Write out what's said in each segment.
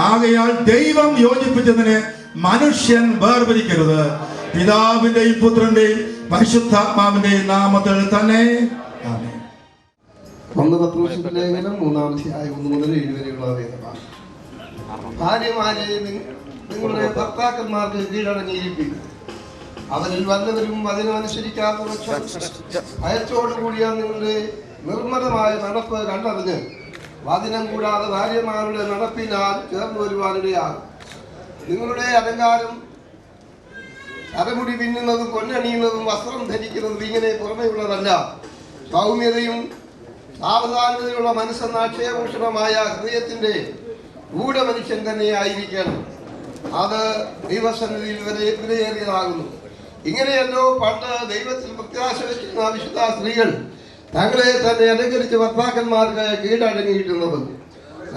ആകയാൽ ദൈവം യോജിപ്പിച്ചതിനെ മനുഷ്യൻ വേർതിരിക്കരുത്. പിതാവിന്റെയും പുത്രന്റെയും പരിശുദ്ധാത്മാവിന്റെയും നാമത്തിൽ തന്നെ. ആമേൻ. 1 പത്രോസിന്റെ ലേഖനം 3-ാം അധ്യായം 1 മുതൽ 7 വരെയുള്ള വേദഭാഗം. ഭാര്യമാരെ നിങ്ങളുടെ ഭർത്താക്കന്മാർക്ക് കീഴടങ്ങിയിരിപ്പിക്കും. അവരിൽ വല്ലവരും വചനമനുസരിക്കാത്ത പക്ഷം ഭയത്തോടുകൂടിയ നിങ്ങളുടെ നിർമ്മലമായ നടപ്പ് കണ്ടറിഞ്ഞ് വചനം കൂടാതെ ഭാര്യമാരുടെ നടപ്പിനാൽ ചേർന്ന് വരുവാനിടയാകും. നിങ്ങളുടെ അലങ്കാരം തലമുടി പിന്നുന്നതും പൊന്നണിയുന്നതും വസ്ത്രം ധരിക്കുന്നതും ഇങ്ങനെ പുറമെയുള്ളതല്ല, സൗമ്യതയും സാവധാനതയുള്ള മനസ്സെന്ന അക്ഷയഭൂഷണമായ ഹൃദയത്തിന്റെ ഗൂഢമനുഷ്യൻ തന്നെ ആയിരിക്കണം. അത് ദൈവസന്നിധിയിൽ വിലയേറിയതാകുന്നു. ഇങ്ങനെയല്ലോ പണ്ട് ദൈവത്തിൽ പ്രത്യാശ വയ്ക്കുന്ന വിശുദ്ധ സ്ത്രീകൾ തങ്ങളെ തന്നെ അനുകരിച്ച് ഭർത്താക്കന്മാർക്ക് കീഴടങ്ങിയിട്ടുള്ളത്.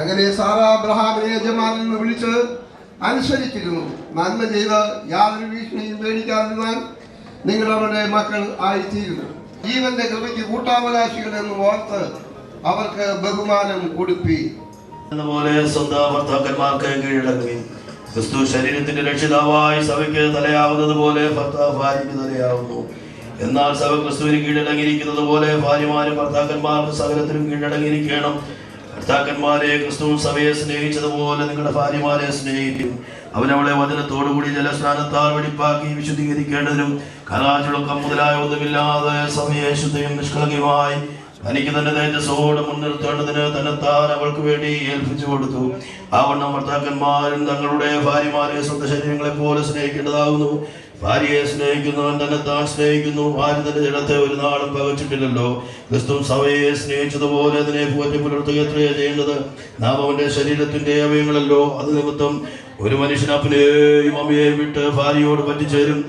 അങ്ങനെ സാറ അബ്രഹാമിനെ യജമാനിൽ നിന്ന് വിളിച്ച് അനുസരിച്ചിരുന്നു. നന്മ ചെയ്ത് യാതൊരു ഭീഷണിയും പേടിക്കാതിരുന്നാൽ നിങ്ങൾ അവരുടെ മക്കൾ ആയിത്തീരുന്നു. ജീവന്റെ കൃപയ്ക്ക് കൂട്ടാവകാശികൾ എന്ന് ഓർത്ത് അവർക്ക് ബഹുമാനം കൊടുപ്പി. പോലെ സ്വന്തം ഭർത്താക്കന്മാർക്ക് കീഴടങ്ങി. ക്രിസ്തു ശരീരത്തിന്റെ രക്ഷിതാവായി സഭയ്ക്ക് തലയാവുന്നത് പോലെ ഭർത്താവ് ഭാര്യയ്ക്ക് തലയാവുന്നു. എന്നാൽ സഭ ക്രിസ്തുവിന് കീഴടങ്ങിയിരിക്കുന്നത് പോലെ ഭാര്യമാരും ഭർത്താക്കന്മാർക്ക് സകലത്തിനും കീഴടങ്ങിയിരിക്കണം. ഭർത്താക്കന്മാരെ ക്രിസ്തു സഭയെ സ്നേഹിച്ചതുപോലെ നിങ്ങളുടെ ഭാര്യമാരെ സ്നേഹിക്കും. അവനവളെ വചനത്തോടുകൂടി ജലസ്നാനത്താൽ വെടിപ്പാക്കി വിശുദ്ധീകരിക്കേണ്ടതിനും കലാചുളക്കം മുതലായ ഒന്നുമില്ലാതെ സഭയെ ശുദ്ധയും നിഷ്കളങ്കയുമായി തനിക്ക് തന്നെ തേജസ്സോടെ മുൻനിർത്തേണ്ടതിന് തന്നെത്താൻ അവൾക്ക് വേണ്ടി ഏൽപ്പിച്ചു കൊടുത്തു. ആവണ്ണം ഭർത്താക്കന്മാരും തങ്ങളുടെ ഭാര്യമാരെ സ്വന്തം ശരീരങ്ങളെ പോലെ സ്നേഹിക്കേണ്ടതാകുന്നു. ഭാര്യയെ സ്നേഹിക്കുന്നവൻ തന്നെത്താൻ സ്നേഹിക്കുന്നു. ഭാര്യ തന്റെ ജഡത്തെ ഒരു നാളും പകച്ചിട്ടില്ലല്ലോ. ക്രിസ്തു സഭയെ സ്നേഹിച്ചതുപോലെ അതിനെ പോറ്റി പുലർത്തുകയത്രേ ചെയ്യേണ്ടത്. നാം അവന്റെ ശരീരത്തിന്റെ അവയവങ്ങളല്ലോ. അത് നിമിത്തം ഒരു മനുഷ്യൻ അപ്പനെയും അമ്മയെയും വിട്ട് ഭാര്യയോട് പറ്റിച്ചേരും,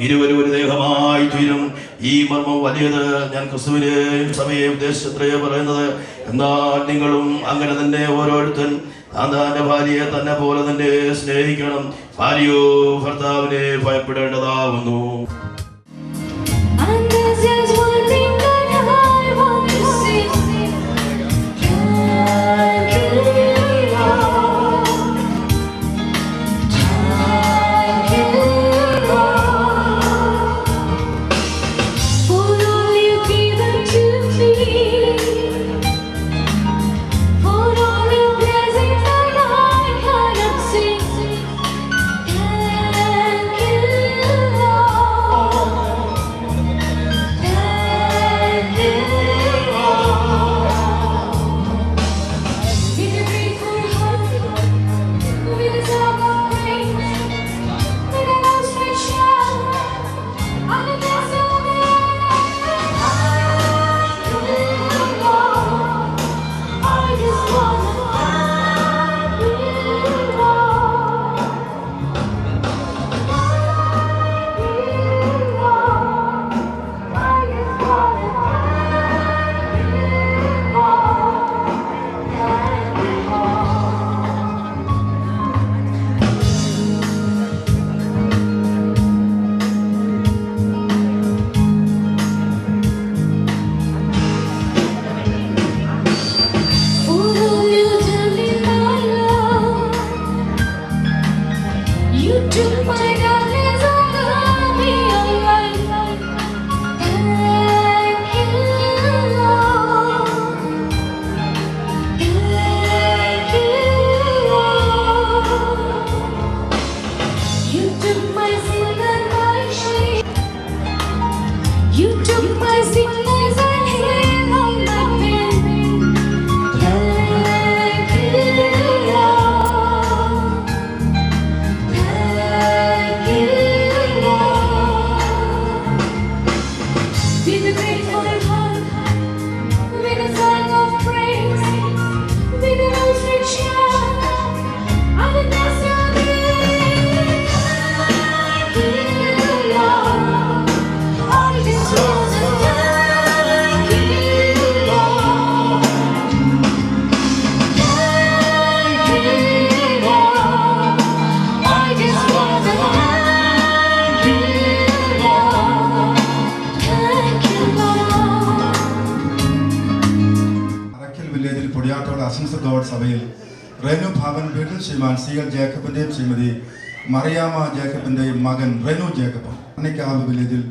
ഇരുവരും ഒരു ദേഹമായി തീരും. ഈ മർമ്മം വലിയത്. ഞാൻ ക്രിസ്തുവിനെയും സഭയെ ഉദ്ദേശിച്ചത്രേ പറയുന്നത്. എന്നാൽ നിങ്ങളും അങ്ങനെ തന്നെ ഓരോരുത്തൻ താന്റെ ഭാര്യയെ തന്നെ പോലെ തന്നെ സ്നേഹിക്കണം. ഭാര്യയോ ഭർത്താവിനെ ഭയപ്പെടേണ്ടതാവുന്നു. റെനു ഭവൻ വീട്ടിൽ ശ്രീമാൻ CL ജേക്കബിൻ്റെയും ശ്രീമതി മറിയാമ്മ ജേക്കബിൻ്റെയും മകൻ റെനു ജേക്കബ് അണിക്കാവ് വില്ലേജിൽ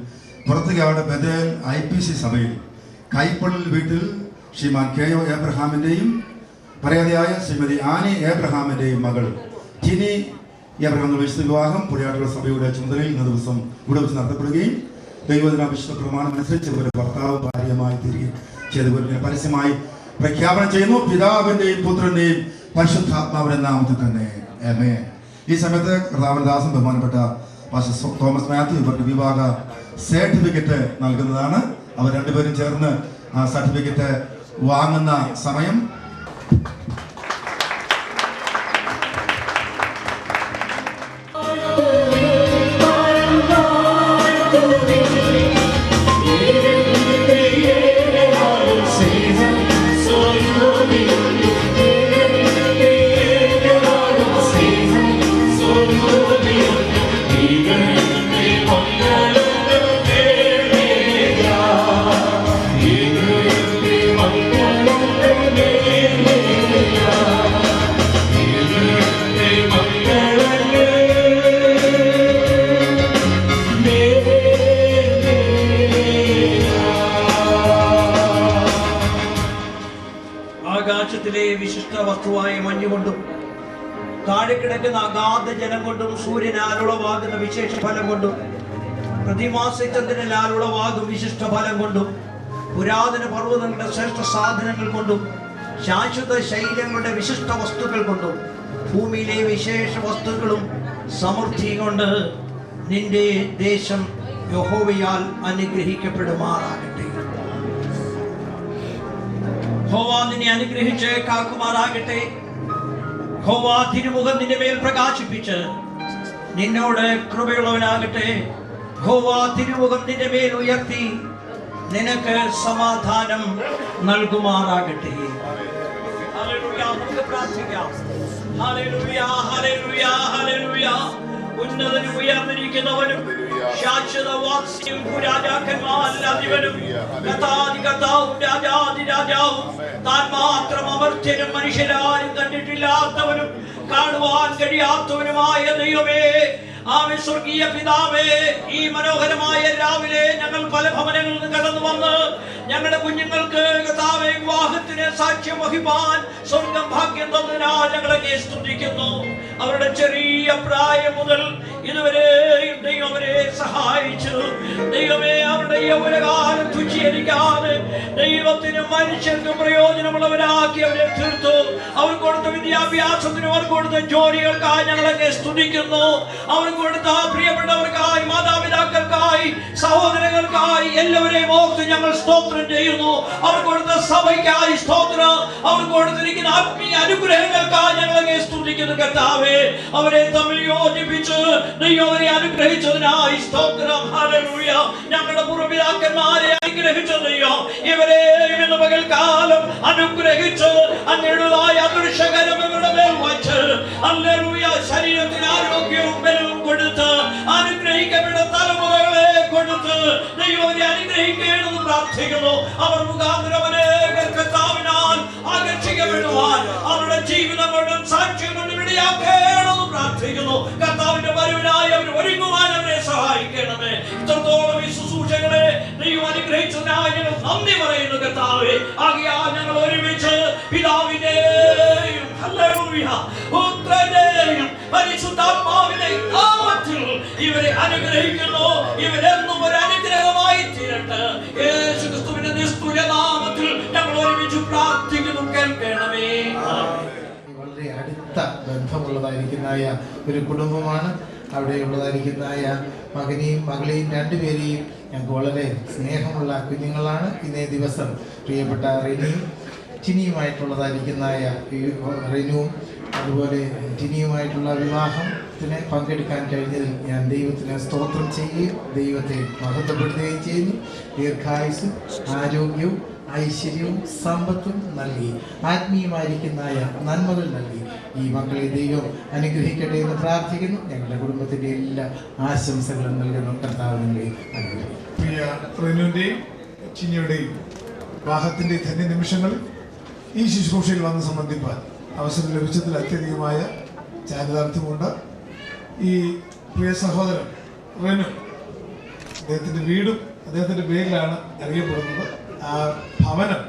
പുറത്തുകാട് ബദേൽ IPC സഭയിൽ കൈപ്പള്ളിൽ വീട്ടിൽ ശ്രീമാൻ KO ഏബ്രഹാമിൻ്റെയും പരാതിയായ ശ്രീമതി ആനി ഏബ്രഹാമിൻ്റെയും മകൾ ടിനി ഏബ്രഹാം വിശുദ്ധ വിവാഹം പുഴയാട്ടുള്ള സഭയുടെ ചുമതലയിൽ ഇന്ന ദിവസം ഇവിടെ വെച്ച് നടത്തപ്പെടുകയും ദൈവദിന വിശുദ്ധ പ്രമാണം അനുസരിച്ച് ഇവരുടെ ഭർത്താവ് ഭാര്യമായി തീരുകയും ചെയ്തുപോലെ പരസ്യമായി പ്രഖ്യാപനം ചെയ്യുന്നു. പിതാവിൻ്റെയും പുത്രൻ്റെയും പരിശുദ്ധാത്മാവിന്റെ നാമത്തിൽ തന്നെ ആമേൻ. ഈ സമയത്ത് കർത്താവിൻദാസൻ ബഹുമാനപ്പെട്ട പാസ്റ്റർ തോമസ് മാത്യു ഇവർക്ക് വിവാഹ സർട്ടിഫിക്കറ്റ് നൽകുന്നതാണ്. അവർ രണ്ടുപേരും ചേർന്ന് ആ സർട്ടിഫിക്കറ്റ് വാങ്ങുന്ന സമയം ആകാശത്തിലെ വിശിഷ്ട വസ്തുവായ മഞ്ഞുകൊണ്ടും താഴെ കിടക്കുന്ന അഗാധ ജലം കൊണ്ടും സൂര്യനാൽ ഉളവാകുന്ന വിശേഷ ഫലം കൊണ്ടും പ്രതിമാസ ചന്ദ്രനാൽ ഉളവാകും വിശിഷ്ട ഫലം കൊണ്ടും പുരാതന പർവ്വതങ്ങളുടെ ശ്രേഷ്ഠ സാധനങ്ങൾ കൊണ്ടും ശാശ്വത ശൈലങ്ങളുടെ വിശിഷ്ട വസ്തുക്കൾ കൊണ്ടും ഭൂമിയിലെ വിശേഷ വസ്തുക്കളും സമൃദ്ധി കൊണ്ട് നിന്റെ ദേശം യഹോവയാൽ അനുഗ്രഹിക്കപ്പെടുമാറാകട്ടെ. യഹോവ നിന്നെ അനുഗ്രഹിച്ച് കാക്കുമാറാകട്ടെ. യഹോവ തിരുമുഖം നിന്റെ മേൽ പ്രകാശിപ്പിച്ച് നിന്നോട് കൃപയുള്ളവനാകട്ടെ. യഹോവ തിരുമുഖം നിന്റെ മേൽ ഉയർത്തി നിനക്ക് സമാധാനം നൽകുമാറാകട്ടെ. ഹല്ലേലൂയ. നമുക്ക് പ്രാർത്ഥിക്കാം. ഹല്ലേലൂയ, ഹല്ലേലൂയ, ഹല്ലേലൂയ. ഉന്നതനും ഉയർന്നിരിക്കുന്നവനും ശാശ്വതവാസിയും രാജാക്കന്മാരുടെ അധിപനും കഥാധികർത്താവും രാജാതിരാജാവും താൻ മാത്രം അമർത്യനും മനുഷ്യരാരും കണ്ടിട്ടില്ലാത്തവനും കാണുവാൻ കഴിയാത്തവനുമായ ദൈവമേ, ആമേ, സ്വർഗീയ പിതാവേ, ഈ മനോഹരമായ രാവിലെ ഞങ്ങൾ പല ഭവനങ്ങളിൽ നിന്ന് കടന്നു വന്ന് ഞങ്ങളുടെ കുഞ്ഞുങ്ങൾക്ക് കർത്താവേ വിവാഹത്തിന് സാക്ഷ്യം വഹിപ്പാൻ സ്വർഗം ഭാഗ്യം തന്നതിനാൽ ഞങ്ങളെ സ്തുതിക്കുന്നു. അവരുടെ ചെറിയ പ്രായം മുതൽ ഇതുവരെയും ദൈവം അവരെ സഹായിച്ചു. ദൈവമേ, അവരുടെ യൗവനകാലം തുച്ഛീകരിക്കാതെ ദൈവത്തിനും മനുഷ്യർക്കും പ്രയോജനമുള്ളവരാക്കി അവരെ തീർത്തു. അവർ കൊടുത്ത വിദ്യാഭ്യാസത്തിനും അവർ കൊടുത്ത ജോലികൾക്കായി ഞങ്ങളെ സ്തുതിക്കുന്നു. അവർ കൊടുത്ത പ്രിയപ്പെട്ടവർക്കായി, മാതാപിതാക്കൾക്കായി, സഹോദരങ്ങൾക്കായി എല്ലാവരെയും ഓർത്ത് ഞങ്ങൾ സ്തോത്രം ചെയ്യുന്നു. അവർ കൊടുത്ത സഭയ്ക്കായി സ്തോത്രം. അവർ കൊടുത്തിരിക്കുന്ന ആത്മീയ അനുഗ്രഹങ്ങൾക്കായി ഞങ്ങളെ സ്തുതിക്കുന്നു. കർത്താവേ, അവരെ തമ്മിൽ യോജിപ്പിച്ച് ദൈവം അവരെ അനുഗ്രഹിച്ചതിനായി സ്തോത്രം. ഹല്ലേലൂയ. ഞങ്ങളുടെ പൂർവ്വപിതാക്കന്മാരെ അനുഗ്രഹിച്ച ദൈവം ഇവരെ ഇന്ന് പകൽക്കാലം അനുഗ്രഹിച്ച് അങ്ങയുടേതായ അദൃശ്യകരം ഇവരുടെ മേൽ വച്ച് ഹല്ലേലൂയ ശരീരത്തിന് ആരോഗ്യവും ബലവും കൊടുത്ത് അനുഗ്രഹിക്കപ്പെട്ട തലമുറകളെ കൊടുത്ത് ദൈവം അവരെ അനുഗ്രഹിക്കണമെന്ന് പ്രാർത്ഥിക്കുന്നു. അവർ മുഖാന്തരം അനേകർ കർത്താവിനാൽ ആകർഷിക്കപ്പെടുവാൻ അവരുടെ ജീവിതം കൊണ്ടും സാക്ഷ്യം കൊണ്ടും ഇടയാക്കണമെന്ന് പ്രാർത്ഥിക്കുന്നു. കർത്താവിന്റെ വരവിനായി അവർ ഒരുങ്ങുവാൻ അവരെ സഹായിക്കണമേ. ഇത്രത്തോളം ഈ ശുശ്രൂഷകളെ ദൈവം അനുഗ്രഹിച്ചതിനായി ഞങ്ങൾ നന്ദി പറയുന്നു കർത്താവേ. ആകയാൽ ഞങ്ങൾ ഒരുമിച്ച് പിതാവിന്റെയും ഹല്ലേലൂയ പുത്രന്റെയും പരിശുദ്ധാത്മാവിന്റെയും നാമത്തിൽ ഇവരെ അനുഗ്രഹിക്കുന്നു. ഇവരെന്നും ഒരു അനുഗ്രഹമായി തീരട്ടെ. യേശുക്രിസ്തുവിന്റെ നിസ്തുല നാമത്തിൽ ഞങ്ങൾ ഒരുമിച്ച് പ്രാർത്ഥിക്കുന്നു. കേൾക്കണമേ. വളരെ അടുത്ത ബന്ധമുള്ളതായിരിക്കുന്നതായ ഒരു കുടുംബമാണ്. അവിടെ ഉള്ളതായിരിക്കുന്നതായ മകനെയും മകളെയും രണ്ടുപേരെയും ഞങ്ങൾക്ക് വളരെ സ്നേഹമുള്ള കുഞ്ഞുങ്ങളാണ്. ഇന്നേ ദിവസം പ്രിയപ്പെട്ട റെനിയും ടിനിയുമായിട്ടുള്ളതായിരിക്കുന്നതായ റെനുവും അതുപോലെ ടിനിയുമായിട്ടുള്ള വിവാഹത്തിന് പങ്കെടുക്കാൻ കഴിഞ്ഞതിൽ ഞാൻ ദൈവത്തിന് സ്തോത്രം ചെയ്യുകയും ദൈവത്തെ മഹത്വപ്പെടുത്തുകയും ചെയ്യുന്നു. ദീർഘായുസ്സും ആരോഗ്യവും ഐശ്വര്യവും സമ്പത്തും നൽകി ആത്മീയമായിരിക്കുന്നതായ നന്മകൾ നൽകി ഈ മക്കളെ ദൈവം അനുഗ്രഹിക്കട്ടെ എന്ന് പ്രാർത്ഥിക്കുന്നു. ഞങ്ങളുടെ കുടുംബത്തിൻ്റെ എല്ലാ ആശംസകളും നൽകുന്നു. കർത്താവിനെ അനുഗ്രഹിക്കും. പ്രിയ റെനുവിൻ്റെയും ചിനിയുടെയും വിവാഹത്തിൻ്റെ ധന്യ നിമിഷങ്ങൾ ഈ ശുശ്രൂഷയിൽ വന്ന് സംബന്ധിപ്പാൻ അവസരം ലഭിച്ചതിൽ അത്യധികമായ ചാരിതാർത്ഥ്യമുണ്ട്. ഈ പ്രിയ സഹോദരൻ റെനു, അദ്ദേഹത്തിൻ്റെ വീടും അദ്ദേഹത്തിൻ്റെ പേരിലാണ് അറിയപ്പെടുന്നത്. ആ ഭവനം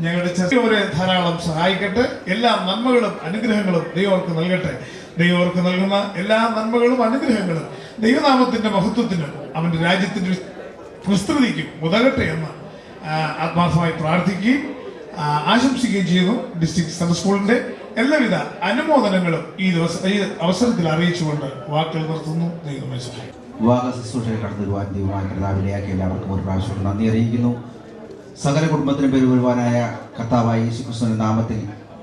ഞങ്ങളുടെ ചർച്ചവരെ ധാരാളം സഹായിക്കട്ടെ. എല്ലാ നന്മകളും അനുഗ്രഹങ്ങളും ദൈവർക്ക് നൽകട്ടെ. ദൈവർക്ക് നൽകുന്ന എല്ലാ നന്മകളും അനുഗ്രഹങ്ങളും ദൈവനാമത്തിൻ്റെ മഹത്വത്തിനും അവൻ്റെ രാജ്യത്തിൻ്റെ വിസ്തൃതിക്കും ഉതകട്ടെ എന്ന് ആത്മാർത്ഥമായി പ്രാർത്ഥിക്കുകയും ആശംസിക്കുകയും ചെയ്യുന്നു. ഡിസ്ട്രിക്ട് സെൻട്രൽ സ്കൂളിൻ്റെ എല്ലാവിധ അനുമോദനങ്ങളും ഈ അവസരത്തിൽ അറിയിച്ചുകൊണ്ട് വാക്കുകൾ നിർത്തുന്നു. ദൈവമേ സഹായിക്കും. വിവാഹ ശുശ്രൂഷയിൽ കടന്നു വരുവാൻ ദൈവമായ കർത്താവിനെയാക്കി എല്ലാവർക്കും ഒരു പ്രാവശ്യം നന്ദി അറിയിക്കുന്നു. സകല കുടുംബത്തിനും പേര് വരുവാനായ കർത്താവായ യേശുക്രിസ്തുവിന്റെ നാമത്തിൽ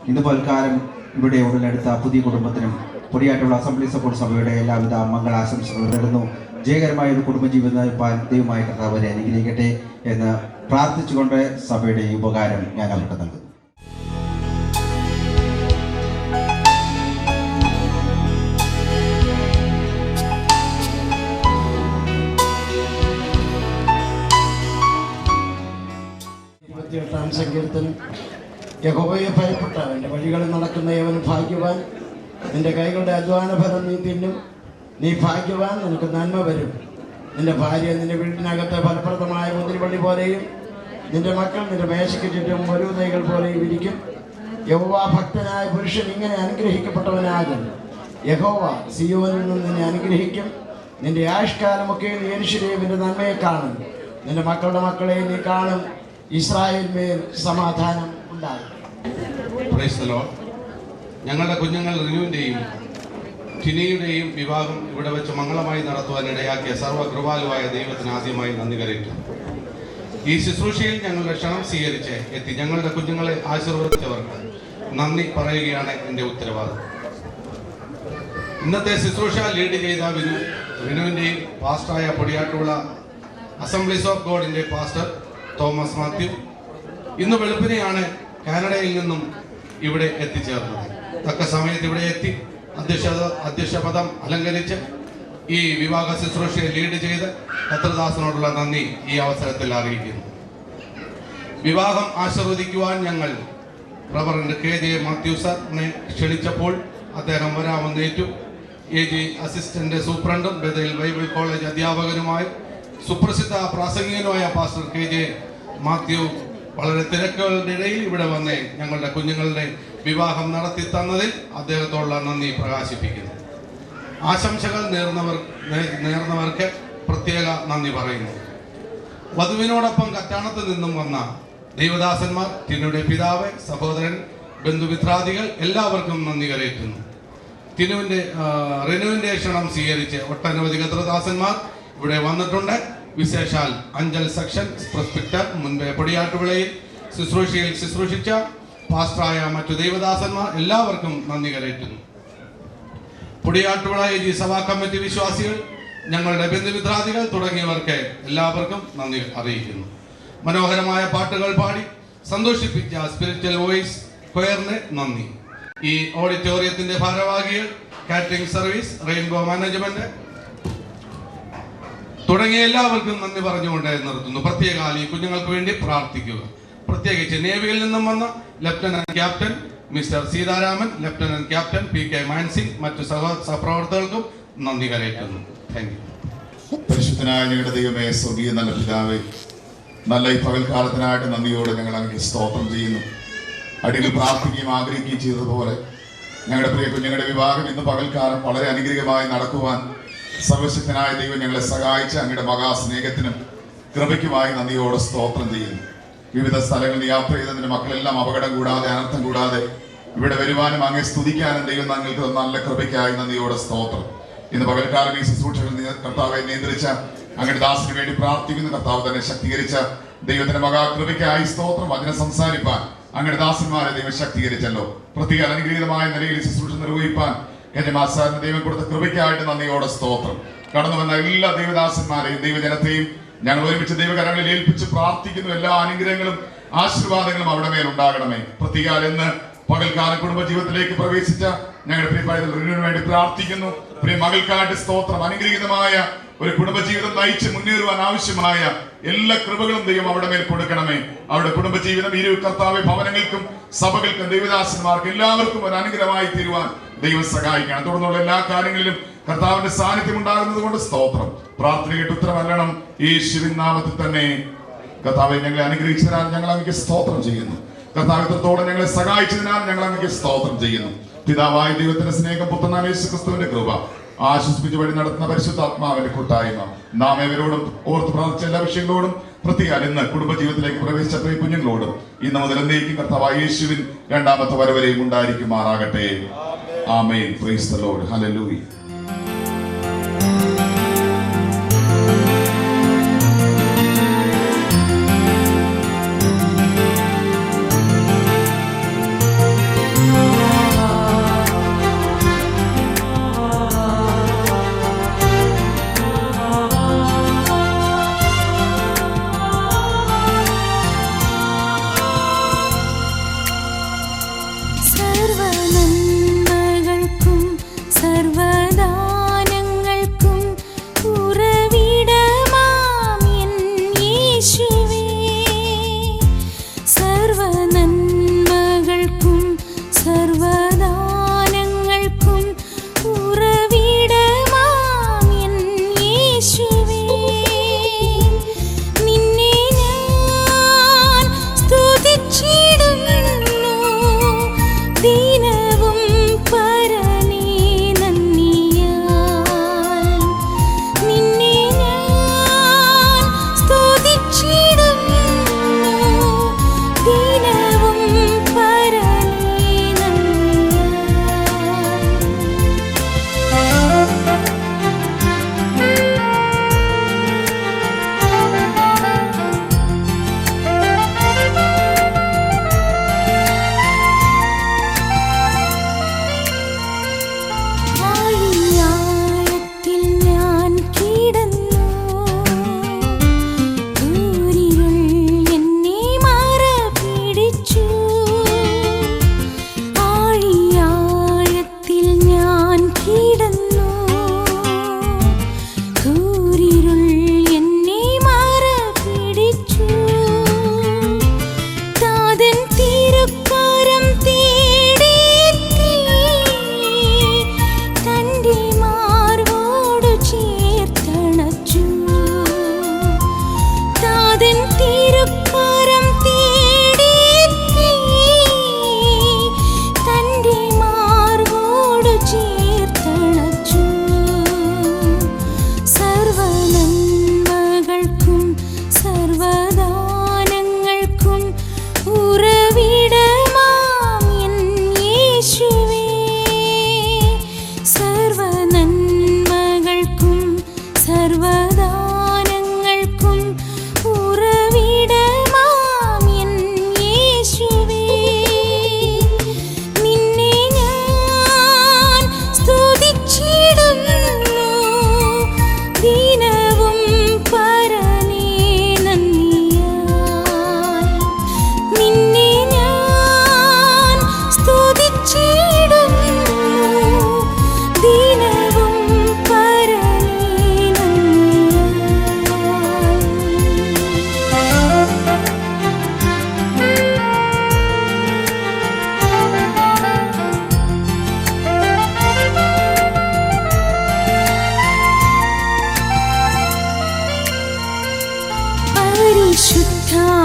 ഇന്ന് പൽക്കാലം ഇവിടെ ഉടലെടുത്ത പുതിയ കുടുംബത്തിനും പൊടിയായിട്ടുള്ള അസംബ്ലി സപ്പോർട്ട് സഭയുടെ എല്ലാവിധ മംഗളാശംസകൾ നേടുന്നു. ജയകരമായ ഒരു കുടുംബജീവിതം നയിപ്പാൻ ദൈവമായ കർത്താവിനെ അനുഗ്രഹിക്കട്ടെ എന്ന് പ്രാർത്ഥിച്ചുകൊണ്ട് സഭയുടെ ഈ ഉപകാരം ഞാൻ അവർക്ക് നൽകുന്നു. സങ്കീർത്തനം. യഹോവയെ ഭയപ്പെട്ടവൻ്റെ വഴികളിൽ നടക്കുന്ന യവൻ ഭാഗ്യവാൻ. നിന്റെ കൈകളുടെ അധ്വാന ഫലം നീ തിന്നും. നീ ഭാഗ്യവാൻ, നിനക്ക് നന്മ വരും. നിന്റെ ഭാര്യ നിന്റെ വീട്ടിനകത്ത് ഫലപ്രദമായ മുന്തിരിവള്ളി പോലെയും നിന്റെ മക്കൾ നിന്റെ മേശയ്ക്ക് ചുറ്റും മരുതൈകൾ പോലെയും ഇരിക്കും. യഹോവ ഭക്തനായ പുരുഷൻ ഇങ്ങനെ അനുഗ്രഹിക്കപ്പെട്ടവനാകും. യഹോവ സിയോനിൽ നിന്ന് നിന്നെ അനുഗ്രഹിക്കും. നിന്റെ ആയുഷ്കാലമൊക്കെ നീ യെരൂശലേമിന്റെ നന്മയെ കാണും. നിന്റെ മക്കളുടെ മക്കളെ നീ കാണും. ഇസ്രായേൽ മേൽ സമാധാനം ഉണ്ടാകും. ഞങ്ങളുടെ കുഞ്ഞുങ്ങൾ റിനുവിൻ്റെയും ടിനിയുടെയും വിവാഹം ഇവിടെ വെച്ച് മംഗളമായി നടത്തുവാൻ ഇടയാക്കിയ സർവ്വകൃപാലുവായ ദൈവത്തിന് ആദ്യമായി നന്ദി കരയിട്ടുന്നു. ഈ ശുശ്രൂഷയിൽ ഞങ്ങളുടെ ക്ഷണം സ്വീകരിച്ച് എത്തി ഞങ്ങളുടെ കുഞ്ഞുങ്ങളെ ആശീർവദിച്ചവർക്ക് നന്ദി പറയുകയാണ് എൻ്റെ ഉത്തരവാദിത്വം. ഇന്നത്തെ ശുശ്രൂഷ ലീഡ് ചെയ്ത വിനുവിൻ്റെയും പാസ്റ്ററായ പൊടിയാട്ടുള്ള അസംബ്ലീസ് ഓഫ് ഗോഡിൻ്റെ പാസ്റ്റർ തോമസ് മാത്യു ഇന്ന് വെളുപ്പിനെയാണ് കാനഡയിൽ നിന്നും ഇവിടെ എത്തിച്ചേർന്നത്. തക്ക സമയത്ത് ഇവിടെ എത്തി അധ്യക്ഷപദം അലങ്കരിച്ച് ഈ വിവാഹ ശുശ്രൂഷയെ ലീഡ് ചെയ്ത് കത്രദാസനോടുള്ള നന്ദി ഈ അവസരത്തിൽ അറിയിക്കുന്നു. വിവാഹം ആശീർവദിക്കുവാൻ ഞങ്ങൾ റവറൻഡ് KJ മാത്യു സാറിനെ ക്ഷണിച്ചപ്പോൾ അദ്ദേഹം വരാമെന്നേറ്റു. AG അസിസ്റ്റന്റ് സൂപ്രണ്ടും ബഥേൽ ബൈബിൾ കോളേജ് അധ്യാപകനുമായി സുപ്രസിദ്ധ പ്രാസംഗികനുമായ പാസ്റ്റർ KJ മാത്യു വളരെ തിരക്കുകളുടെ ഇടയിൽ ഇവിടെ വന്ന് ഞങ്ങളുടെ കുഞ്ഞുങ്ങളുടെ വിവാഹം നടത്തി തന്നതിൽ അദ്ദേഹത്തോടുള്ള നന്ദി പ്രകാശിപ്പിക്കുന്നു. ആശംസകൾ നേർന്നവർക്ക് പ്രത്യേക നന്ദി പറയുന്നു. വധുവിനോടൊപ്പം കറ്റാണത്ത് നിന്നും വന്ന ദൈവദാസന്മാർ, ടിനുയുടെ പിതാവ്, സഹോദരൻ, ബന്ധുമിത്രാദികൾ എല്ലാവർക്കും നന്ദി കരയറ്റുന്നു. റിനുവിന്റെ ക്ഷണം സ്വീകരിച്ച് ഒട്ടനവധി കത്രദാസന്മാർ ഇവിടെ വന്നിട്ടുണ്ട്. വിശേഷാൽ അഞ്ചൽ സെക്ഷൻ പ്രസ്പെക്ടർ, മുൻപേ പൊടിയാട്ടുവിളയിൽ ശുശ്രൂഷിച്ച പാസ്റ്ററായ മറ്റു ദൈവദാസന്മാർ എല്ലാവർക്കും നന്ദി കരയറ്റുന്നു. പൊടിയാട്ടുവിള AG സഭാ കമ്മിറ്റി വിശ്വാസികൾ, ഞങ്ങളുടെ ബന്ധുമിത്രാദികൾ തുടങ്ങിയവർക്ക് എല്ലാവർക്കും നന്ദി അറിയിക്കുന്നു. മനോഹരമായ പാട്ടുകൾ പാടി സന്തോഷിപ്പിച്ച സ്പിരിച്വൽ വോയിസ് കൊയറിന് നന്ദി. ഈ ഓഡിറ്റോറിയത്തിന്റെ ഭാരവാഹികൾ, കാറ്ററിംഗ് സർവീസ്, റെയിൻബോ മാനേജ്മെന്റ് തുടങ്ങിയ എല്ലാവർക്കും നന്ദി പറഞ്ഞുകൊണ്ട് നിർത്തുന്നു. പ്രത്യേക ഈ കുഞ്ഞുങ്ങൾക്ക് വേണ്ടി പ്രാർത്ഥിക്കുക. പ്രത്യേകിച്ച് നേവിയിൽ നിന്നും വന്ന lieutenant captain mister Sitharaman, lieutenant captain PK Mansingh, മറ്റു സഹപ്രവർത്തകർക്കും നന്ദി കരയറ്റുന്നു. Thank you. പരിശുദ്ധനായ ഞങ്ങളുടെ ദൈവമേ, സ്വർഗീയ നല്ല പിതാവേ, നല്ല ഈ പകൽക്കാലത്തിനായിട്ട് നന്ദിയോടെ ഞങ്ങൾ അങ്ങനെ സ്തോത്രം ചെയ്യുന്നു. അടിയിൽ പ്രാർത്ഥിക്കുകയും ആഗ്രഹിക്കുകയും ചെയ്തതുപോലെ ഞങ്ങളുടെ പ്രിയ കുഞ്ഞുങ്ങളുടെ വിവാഹം ഇന്ന് പകൽക്കാലം വളരെ അനുഗ്രഹമായി നടക്കുവാൻ സർവശക്തനായ ദൈവം ഞങ്ങളെ സഹായിച്ച അങ്ങയുടെ മഹാസ്നേഹത്തിനും കൃപയ്ക്കുമായി നന്ദിയോടെ സ്തോത്രം ചെയ്യുന്നു. വിവിധ സ്ഥലങ്ങളിൽ യാത്ര ചെയ്ത നിന്റെ മക്കളെല്ലാം അപകടം കൂടാതെ, അനർത്ഥം കൂടാതെ ഇവിടെ വരുവാനും അങ്ങേ സ്തുതിക്കാനും ദൈവം ഞങ്ങൾക്ക് നല്ല കൃപയ്ക്കായി നന്ദിയോടെ സ്തോത്രം. ഇന്ന് പകൽക്കാലം ഈ ശുശ്രൂഷകൾ കർത്താവെ നിയന്ത്രിച്ച അങ്ങയുടെ ദാസിന് വേണ്ടി പ്രാർത്ഥിക്കുന്ന കർത്താവ് തന്നെ ശക്തീകരിച്ച ദൈവത്തിന്റെ മഹാകൃപയ്ക്കായി സ്തോത്രം. അതിനെ സംസാരിപ്പാൻ അങ്ങയുടെ ദാസന്മാരെ ദൈവം ശക്തീകരിച്ചല്ലോ. പ്രത്യേക അനുഗ്രഹീതമായ നിലയിൽ ശുശ്രൂഷ നിർവഹിപ്പാൻ യജമാസാറിന് ദൈവം കൊടുത്ത കൃപയ്ക്കായിട്ട് നന്ദിയോടെ സ്തോത്രം. കടന്നു വന്ന എല്ലാ ദൈവദാസന്മാരെയും ദൈവജനത്തെയും ഞങ്ങൾ ഒരുമിച്ച് ദൈവകരങ്ങളിൽ ഏൽപ്പിച്ച് പ്രാർത്ഥിക്കുന്നു. എല്ലാ അനുഗ്രഹങ്ങളും ആശീർവാദങ്ങളും അവിടെ മേൽ ഉണ്ടാകണമേ. പ്രത്യേക ഇന്ന് പകൽക്കാല കുടുംബ ജീവിതത്തിലേക്ക് പ്രവേശിച്ച ഞങ്ങളുടെ പ്രിയ റിനുവിന് വേണ്ടി പ്രാർത്ഥിക്കുന്നു. പ്രിയ മകൾക്കായിട്ട് സ്തോത്രം. അനുഗ്രഹീതമായ ഒരു കുടുംബജീവിതം നയിച്ച് മുന്നേറുവാൻ ആവശ്യമായ എല്ലാ കൃപകളും ദൈവം അവിടെ മേൽ കൊടുക്കണമേ. അവിടെ കുടുംബജീവിതം ഇരു കർത്താവ് ഭവനങ്ങൾക്കും സഭകൾക്കും ദൈവദാസന്മാർക്കും എല്ലാവർക്കും ഒരു അനുഗ്രഹമായി തീരുവാൻ ദൈവം സഹായിക്കണം. തുടർന്നുള്ള എല്ലാ കാര്യങ്ങളിലും കർത്താവിന്റെ സാന്നിധ്യം ഉണ്ടാകുന്നത് കൊണ്ട് സ്തോത്രം. പ്രാർത്ഥന കേട്ട് ഉത്തരമല്ലണം യേശുവിൻ നാമത്തിൽ തന്നെ. കർത്താവെ, ഞങ്ങളെ അനുഗ്രഹിച്ചതിനാൽ ഞങ്ങൾ അങ്ങേക്ക് സ്തോത്രം ചെയ്യുന്നു. കർത്താവ് ഇത്രത്തോളം ഞങ്ങളെ സഹായിച്ചതിനാൽ ഞങ്ങൾ അങ്ങേക്ക് സ്തോത്രം ചെയ്യുന്നു. പിതാവായ ദൈവത്തിന്റെ സ്നേഹം, പുത്രനായ യേശുക്രിസ്തുവിന്റെ കൃപ, ആശ്വസിപ്പിച്ച് വഴി നടത്തുന്ന പരിശുദ്ധാത്മാവിന്റെ കൂട്ടായ്മ നാം ഏവരോടും ഓർത്ത് പ്രാർത്ഥിച്ച എല്ലാ വിഷയങ്ങളോടും പ്രത്യേകം ഇന്ന് കുടുംബജീവിതത്തിലേക്ക് പ്രവേശിച്ച പ്രിയ കുഞ്ഞുങ്ങളോടും ഇന്ന് മുതൽ എന്നേക്കും കർത്താവായ യേശുവിൻ രണ്ടാമത്തെ വരവരെയും ഉണ്ടായിരിക്കുമാറാകട്ടെ. ആമേൻ. Praise the Lord. ഹല്ലേലൂയ.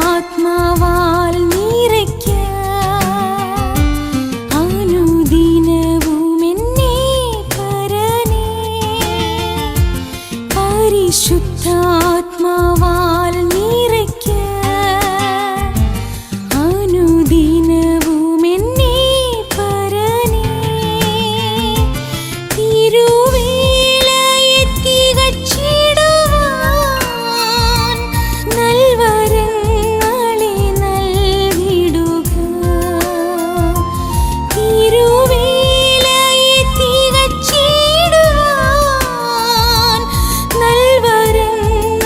പരിശുദ്ധാത്മാവാൽ നിറയ്ക്ക അനുദിനവും എന്നെ പരനേ പരിശുദ്ധാത്മാവാൽ നിറയ്ക്ക അനുദിനവും എന്നെ പരനേ തിരുവേലയെ തികച്ചിടുവാൻ നൽവരങ്ങളെ നൽകിടുക തിരുവേലയെ തികച്ചിടുവാൻ നൽവരങ്ങളെ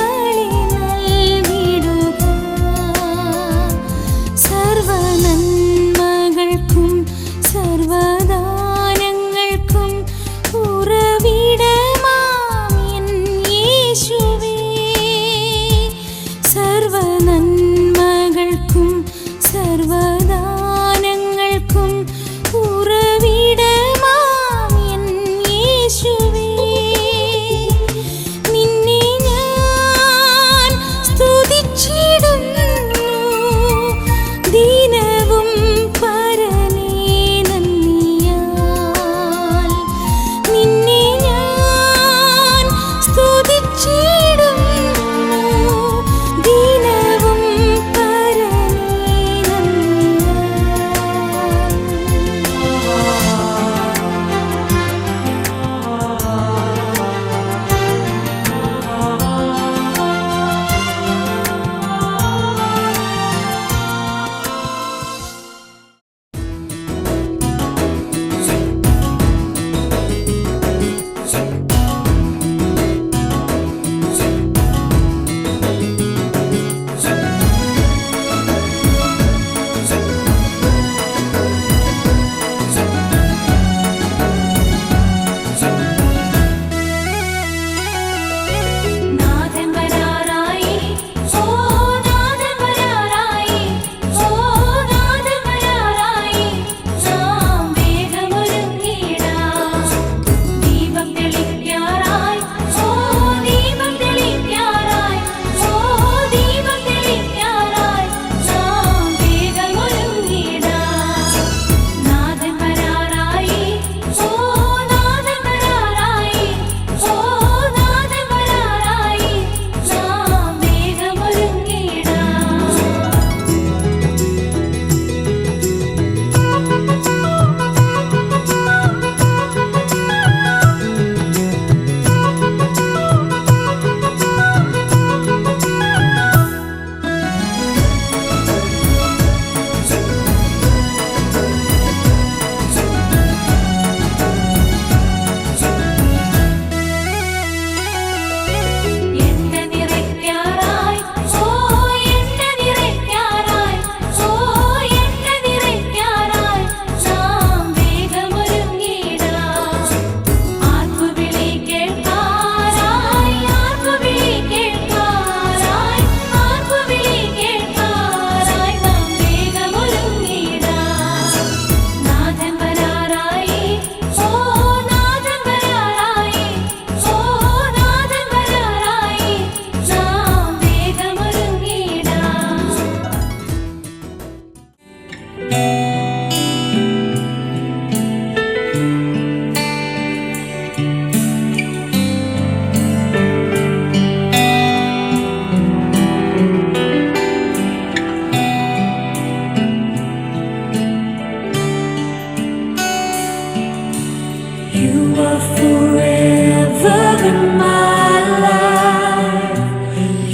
are forever in my life.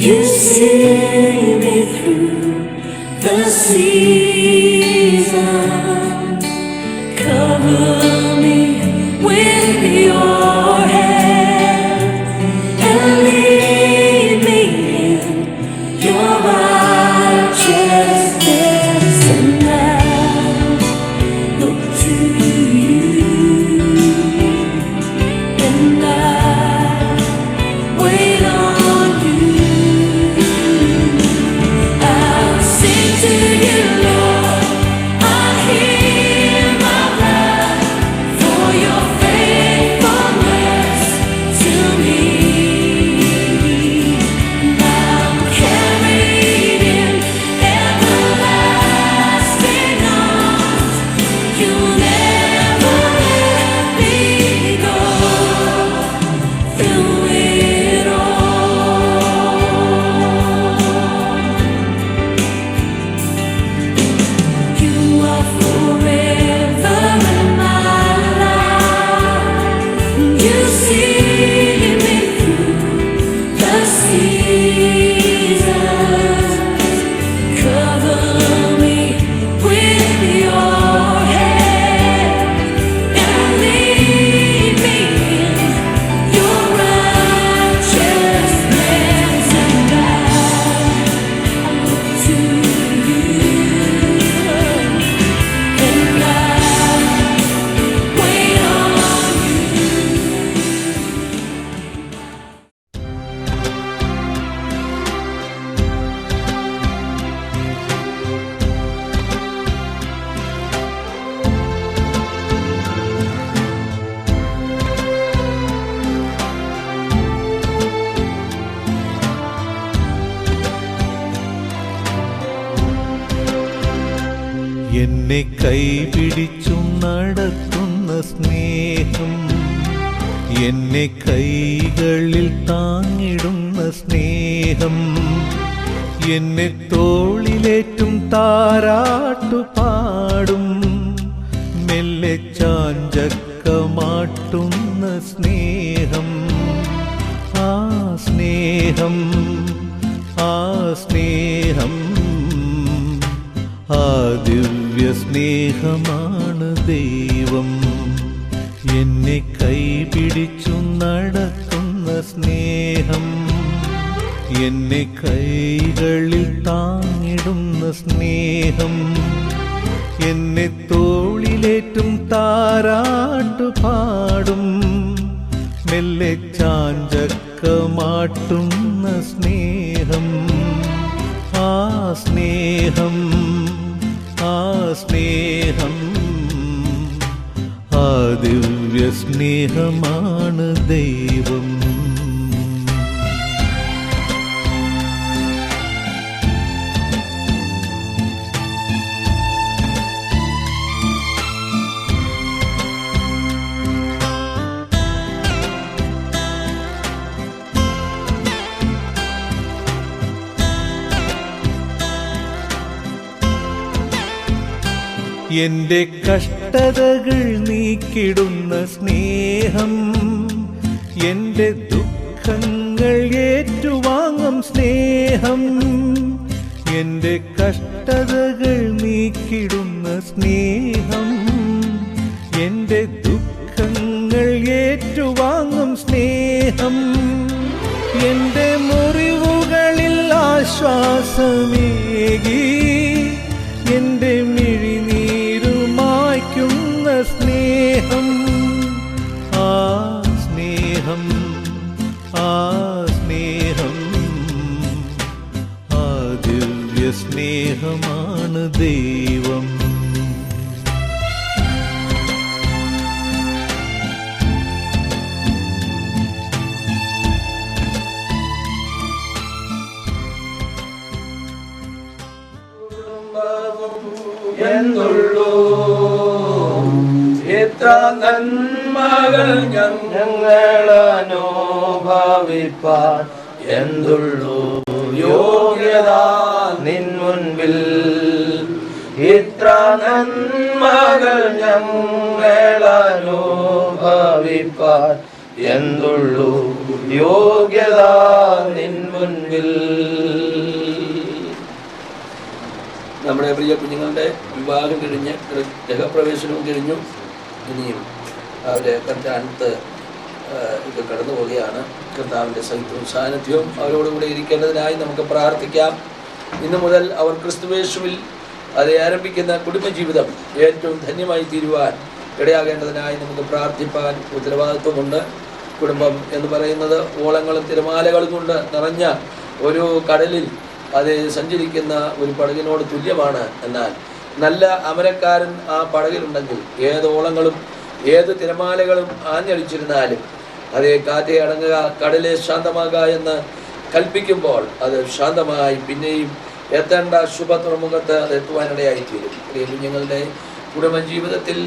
You see me through the seasons. Cover me with your hand and lead me in your righteousness. And I look to you, and I wait on you. I'll sing to you, Lord. I hear my cry for your faithfulness to me. I'm carried in everlasting arms. You never let me go through it all. You are forever in my life. You see me through the seasons. Cover me with your hand and lead me in your righteousness. And I look to you, and I wait on you. എന്നെ കൈപിടിച്ചു നടത്തുന്ന സ്നേഹം, എന്നെ കൈകളിൽ താങ്ങിടുന്ന സ്നേഹം, എന്നെ തോളിലേറ്റും താരാട്ടു പാടും, മെല്ലെ ചാഞ്ചക്കമാട്ടുന്ന സ്നേഹം, ആ സ്നേഹം, ആ സ്നേഹം, ആ ദിവ്യ സ്നേഹമാണ് ദൈവം. എന്നെ കൈപിടിച്ചു നടത്തുന്ന സ്നേഹം, എന്നെ കൈകളിൽ താങ്ങിടുന്ന സ്നേഹം, എന്നെ തോളിലേറ്റും താരാട്ടു പാടും, മെല്ലെ ചാഞ്ചക്കമാട്ടുന്ന സ്നേഹം, ആ സ്നേഹം, ആ സ്നേഹം, ആ ദിവ്യ സ്നേഹമാണ് ദൈവം. എന്റെ കഷ്ടതകൾ നീക്കിടുന്ന സ്നേഹം, എന്റെ ദുഃഖങ്ങൾ ഏറ്റുവാങ്ങും സ്നേഹം, എന്റെ കഷ്ടതകൾ നീക്കിടുന്ന സ്നേഹം, എന്റെ ദുഃഖങ്ങൾ ഏറ്റുവാങ്ങും സ്നേഹം, എന്റെ മുറിവുകളിൽ ആശ്വാസമേകി, എന്റെ മിഴിനീരുമായ്ക്കുന്ന സ്നേഹം, ആ സ്നേഹം, ആ സ്നേഹം, ആ ദിവ്യ സ്നേഹമാണ് ദൈവം. എന്നുള്ളൂ എത്ര നന്മകൾ ഞങ്ങൾ അനുഭവിപ്പാൻ എന്തുള്ളൂ യോഗ്യത നിൻ മുൻപിൽ ഇത്ര നന്മകൾ ഞങ്ങളനുഭവിപ്പാൻ എന്തുള്ളൂ യോഗ്യത നിൻ മുൻപിൽ. നമ്മുടെ പ്രിയ കുഞ്ഞുങ്ങളുടെ വിവാഹം കഴിഞ്ഞ് ഗൃഹപ്രവേശനവും കഴിഞ്ഞു. ഇനിയും അവരെ അടുത്ത് ഇത് കടന്നു പോവുകയാണ്. കർത്താവിൻ്റെ സഹിതവും സാന്നിധ്യവും അവരോടുകൂടെ ഇരിക്കേണ്ടതിനായി നമുക്ക് പ്രാർത്ഥിക്കാം. ഇന്നു മുതൽ അവർ ക്രിസ്തുവേശുവിൽ അത് ആരംഭിക്കുന്ന കുടുംബജീവിതം ഏറ്റവും ധന്യമായി തീരുവാൻ ഇടയാകേണ്ടതിനായി നമുക്ക് പ്രാർത്ഥിപ്പാൻ ഉത്തരവാദിത്വമുണ്ട്. കുടുംബം എന്ന് പറയുന്നത് ഓളങ്ങളും തിരമാലകളും കൊണ്ട് നിറഞ്ഞ ഒരു കടലിൽ അത് സഞ്ചരിക്കുന്ന ഒരു പടകിനോട് തുല്യമാണ്. എന്നാൽ നല്ല അമരക്കാരൻ ആ പടകിലുണ്ടെങ്കിൽ ഏത് ഓളങ്ങളും ഏത് തിരമാലകളും ആഞ്ഞടിച്ചിരുന്നാലും അതേ കാറ്റേ അടങ്ങുക, കടലെ ശാന്തമാകുക എന്ന് കൽപ്പിക്കുമ്പോൾ അത് ശാന്തമായി പിന്നെയും എത്തേണ്ട ശുഭ തുറമുഖത്ത് അത് എത്തുവാനിടയായിത്തീരും. പ്രിയ കുഞ്ഞുങ്ങളുടെ കുടുംബജീവിതത്തിൽ